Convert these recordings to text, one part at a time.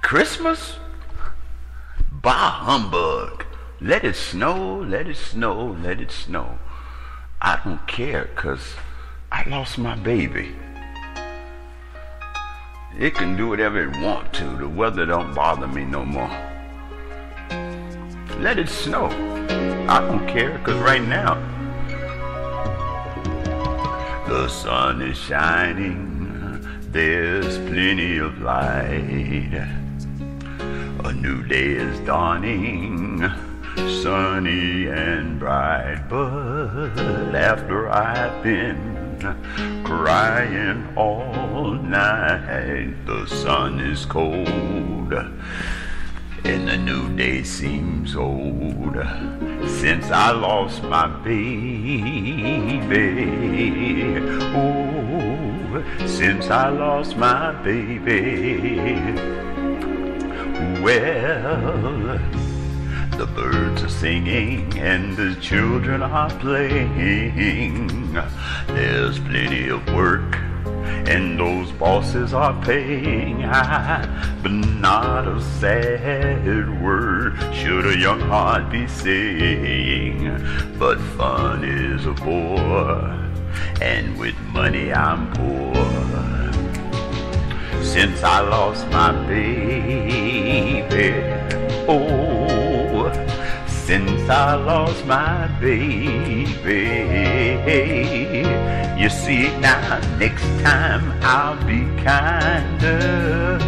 Christmas? Bah humbug. Let it snow, let it snow, let it snow. I don't care, 'cause I lost my baby. It can do whatever it want to. The weather don't bother me no more. Let it snow. I don't care, 'cause right now the sun is shining. There's plenty of light. A new day is dawning, sunny and bright. But after I've been crying all night, the sun is cold and the new day seems old. Since I lost my baby, oh, since I lost my baby. Well, the birds are singing and the children are playing. There's plenty of work and those bosses are paying high, but not a sad word should a young heart be saying. But fun is a bore, and with money I'm poor. Since I lost my baby, oh, since I lost my baby. You see now, next time I'll be kinder.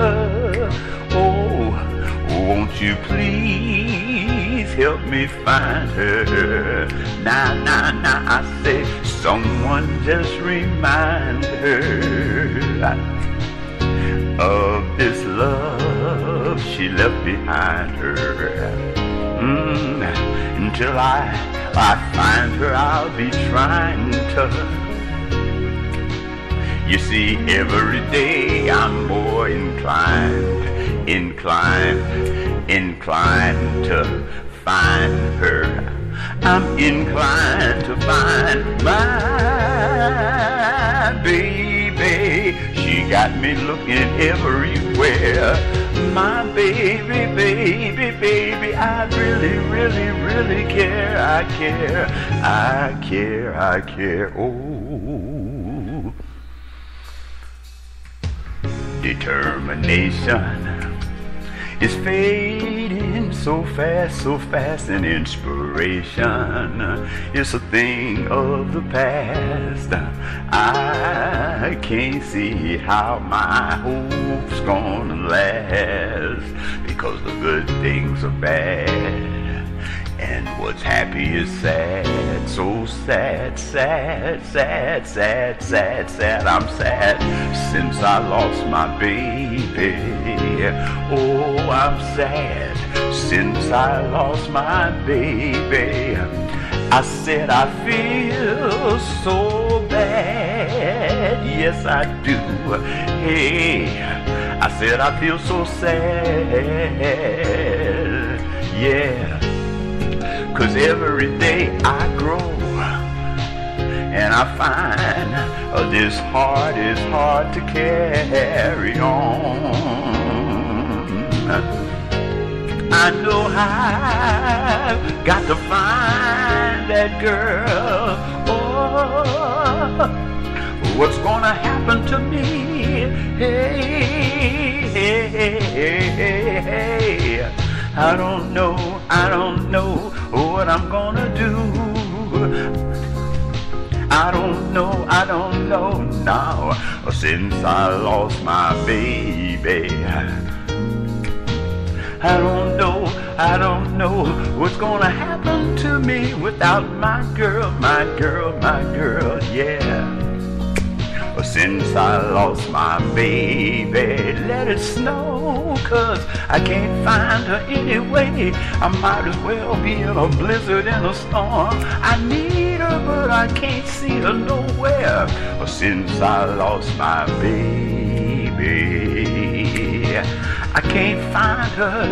Oh, won't you please help me find her? Now, I say, someone just remind her of this love she left behind her. Until I find her, I'll be trying to. You see, every day I'm more inclined to find her. I'm inclined to find my baby. She got me looking everywhere. My baby, baby, baby, I really, really, really care. I care, I care, I care. Oh, determination is fading so fast, and inspiration is a thing of the past. I can't see how my hope's gonna last, because the good things are bad, and what's happy is sad. So sad, sad, sad, sad, sad, sad. I'm sad since I lost my baby. Oh, I'm sad since I lost my baby. I said I feel so bad, yes I do. Hey, I said I feel so sad, yeah. 'Cause every day I grow and I find this heart is hard to carry on. I know I've got to find that girl. Oh, what's gonna happen to me? Hey, hey, hey, hey, hey. I don't know what I'm gonna do. I don't know now, since I lost my baby. I don't know what's gonna happen to me without my girl, my girl, my girl, yeah. Since I lost my baby, let it snow, 'cause I can't find her anyway. I might as well be in a blizzard and a storm. I need her, but I can't see her nowhere. Since I lost my baby, I can't find her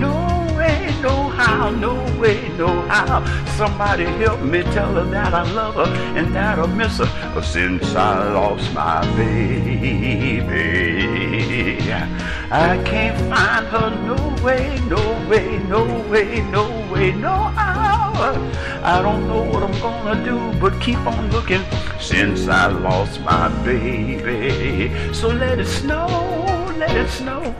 no way, no how, no way, no how. Somebody help me tell her that I love her and that I miss her. Since I lost my baby, I can't find her no way, no way, no way, no way, no how. I don't know what I'm gonna do but keep on looking since I lost my baby. So let it snow, let it snow.